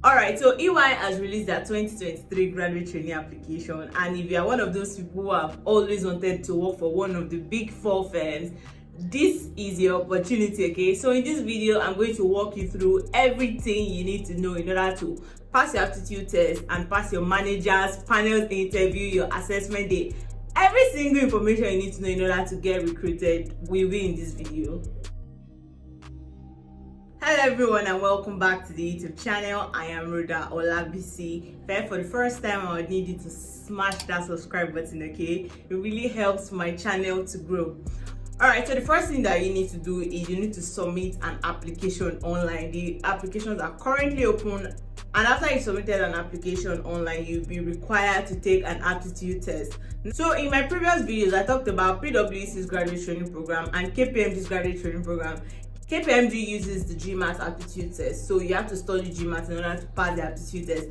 Alright, so EY has released their 2023 graduate trainee application, and if you are one of those people who have always wanted to work for one of the big four firms, this is your opportunity. Okay, so in this video I'm going to walk you through everything you need to know in order to pass your aptitude test and pass your manager's panel interview, your assessment day. Every single information you need to know in order to get recruited will be in this video. Hello everyone and welcome back to the YouTube channel. I am Rhoda Olabisi. If for the first time, I would need you to smash that subscribe button, okay? It really helps my channel to grow. Alright, so the first thing that you need to do is you need to submit an application online. The applications are currently open, and after you submitted an application online, you'll be required to take an aptitude test. So in my previous videos, I talked about PwC's graduate training program and KPMG's graduate training program. KPMG uses the GMAT aptitude test, so you have to study GMAT in order to pass the aptitude test.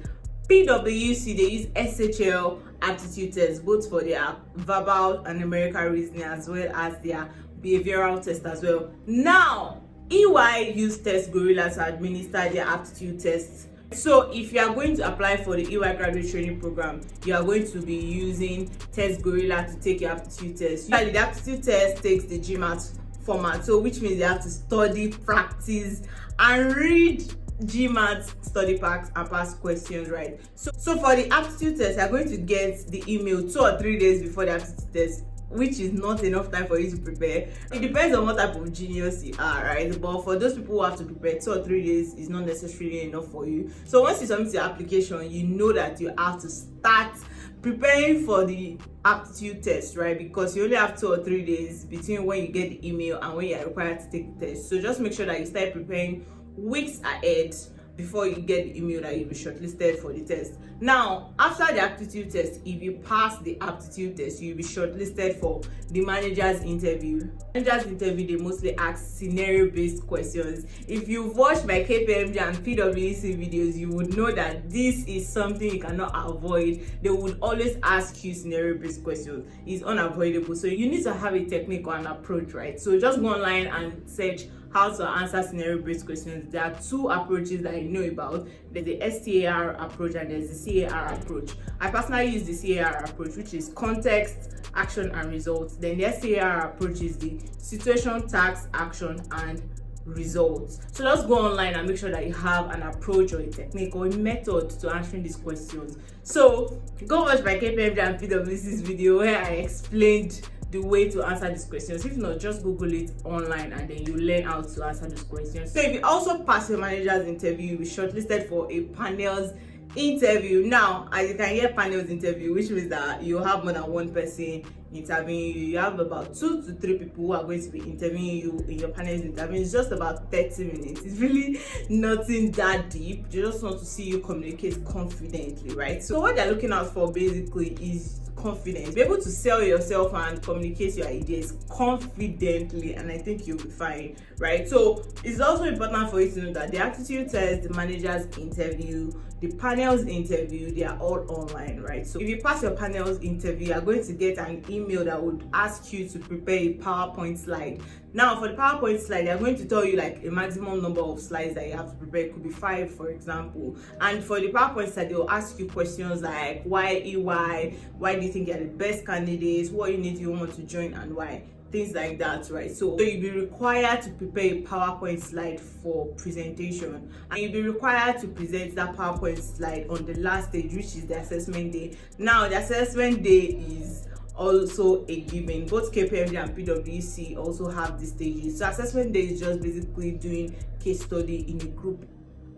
PwC, they use SHL aptitude test, both for their verbal and numerical reasoning as well as their behavioral test as well. Now, EY use Test Gorilla to administer their aptitude tests. So if you are going to apply for the EY Graduate Training Program, you are going to be using Test Gorilla to take your aptitude test. Usually the aptitude test takes the GMAT format, so which means you have to study, practice, and read GMAT study packs and pass questions, right? So for the aptitude test, you're going to get the email 2 or 3 days before the aptitude test, which is not enough time for you to prepare. It depends on what type of genius you are, right? But for those people who have to prepare, 2 or 3 days is not necessarily enough for you. So once you submit your application, you know that you have to start preparing for the aptitude test, right? Because you only have 2 or 3 days between when you get the email and when you are required to take the test. So just make sure that you start preparing weeks ahead before you get the email that you'll be shortlisted for the test. Now, after the aptitude test, if you pass the aptitude test, you'll be shortlisted for the manager's interview. Manager's interview, they mostly ask scenario-based questions. If you've watched my KPMG and PwC videos, you would know that this is something you cannot avoid. They would always ask you scenario-based questions. It's unavoidable. So you need to have a technique or an approach, right? So just go online and search how to answer scenario-based questions. There are 2 approaches that I know about. There's the STAR approach and there's the CAR approach. I personally use the CAR approach, which is context, action, and results. Then the STAR approach is the situation, task, action, and results. So just go online and make sure that you have an approach or a technique or a method to answering these questions. So go watch my KPMG and PwC's video where I explained the way to answer these questions. If not, just Google it online and then you learn how to answer these questions. So if you also pass your manager's interview, you'll be shortlisted for a panel's interview. Now, as you can hear, panel's interview, which means that you have more than one person interviewing you. You have about 2 to 3 people who are going to be interviewing you in your panel's interview. It's just about 30 minutes. It's really nothing that deep. They just want to see you communicate confidently, right? So what they're looking out for basically is confidence. Be able to sell yourself and communicate your ideas confidently, and I think you'll be fine, right? So it's also important for you to know that the aptitude test, the manager's interview, the panel's interview, they are all online, right? So if you pass your panel's interview, you're going to get an email that would ask you to prepare a PowerPoint slide. Now, for the PowerPoint slide, they're going to tell you like a maximum number of slides that you have to prepare. It could be 5, for example. And for the PowerPoint slide, they'll ask you questions like why EY, why do you think you're the best candidates, what unit you want to join, and why. Things like that, right? So you'll be required to prepare a PowerPoint slide for presentation, and you'll be required to present that PowerPoint slide on the last stage, which is the assessment day. Now, the assessment day is also a given. Both KPMG and PwC also have these stages. So assessment day is just basically doing case study in a group,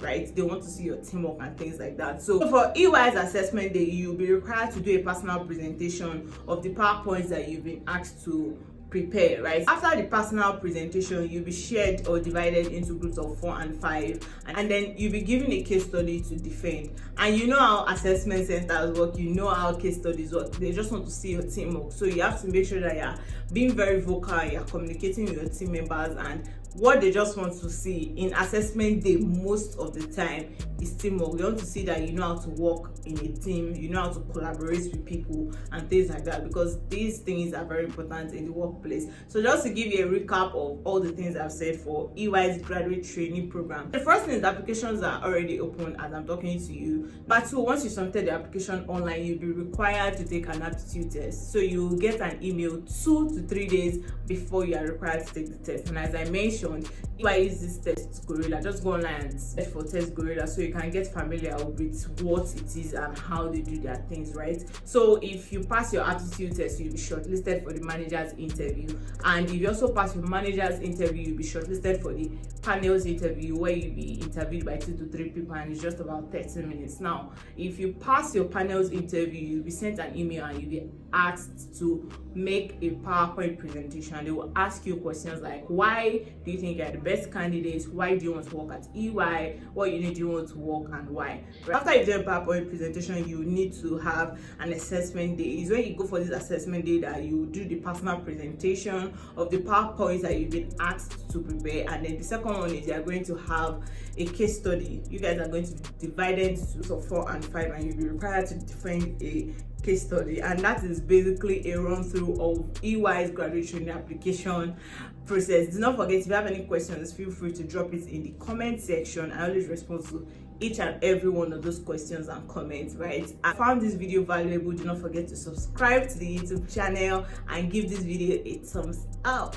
right? They want to see your teamwork and things like that. So for EY's assessment day, you'll be required to do a personal presentation of the PowerPoints that you've been asked to prepare, right? After the personal presentation, you'll be shared or divided into groups of 4 and 5, and then you'll be given a case study to defend. And you know how assessment centers work, you know how case studies work. They just want to see your teamwork, so you have to make sure that you're being very vocal, you're communicating with your team members and what they just want to see in assessment day most of the time is teamwork. They want to see that you know how to work in a team, you know how to collaborate with people and things like that, because these things are very important in the workplace. So just to give you a recap of all the things I've said for EY's Graduate Trainee Program, the first thing is the applications are already open as I'm talking to you. But two, once you submit the application online, you'll be required to take an aptitude test. So you'll get an email 2 to 3 days before you are required to take the test. And as I mentioned, EY uses Test Gorilla. Just go online and search for Test Gorilla so you can get familiar with what it is and how they do their things, right? So if you pass your aptitude test, you'll be shortlisted for the manager's interview. And if you also pass your manager's interview, you'll be shortlisted for the panel's interview, where you'll be interviewed by 2 to 3 people, and it's just about 30 minutes. Now, if you pass your panel's interview, you'll be sent an email and you'll be asked to make a PowerPoint presentation. They will ask you questions like, why do you think you're the best candidate? Why do you want to work at EY? What unit do you want to work and why? After you've done a PowerPoint presentation, you need to have an assessment day. It's when you go for this assessment day that you do the personal presentation of the PowerPoints that you've been asked to prepare. And then the second one is you're going to have a case study. You guys are going to be divided into 4 and 5, and you'll be required to defend a case study. And that is basically a run through of EY's graduate training application process. Do not forget, if you have any questions, feel free to drop it in the comment section. I always respond to each and every one of those questions and comments, right? I found this video valuable. Do not forget to subscribe to the YouTube channel and give this video a thumbs up.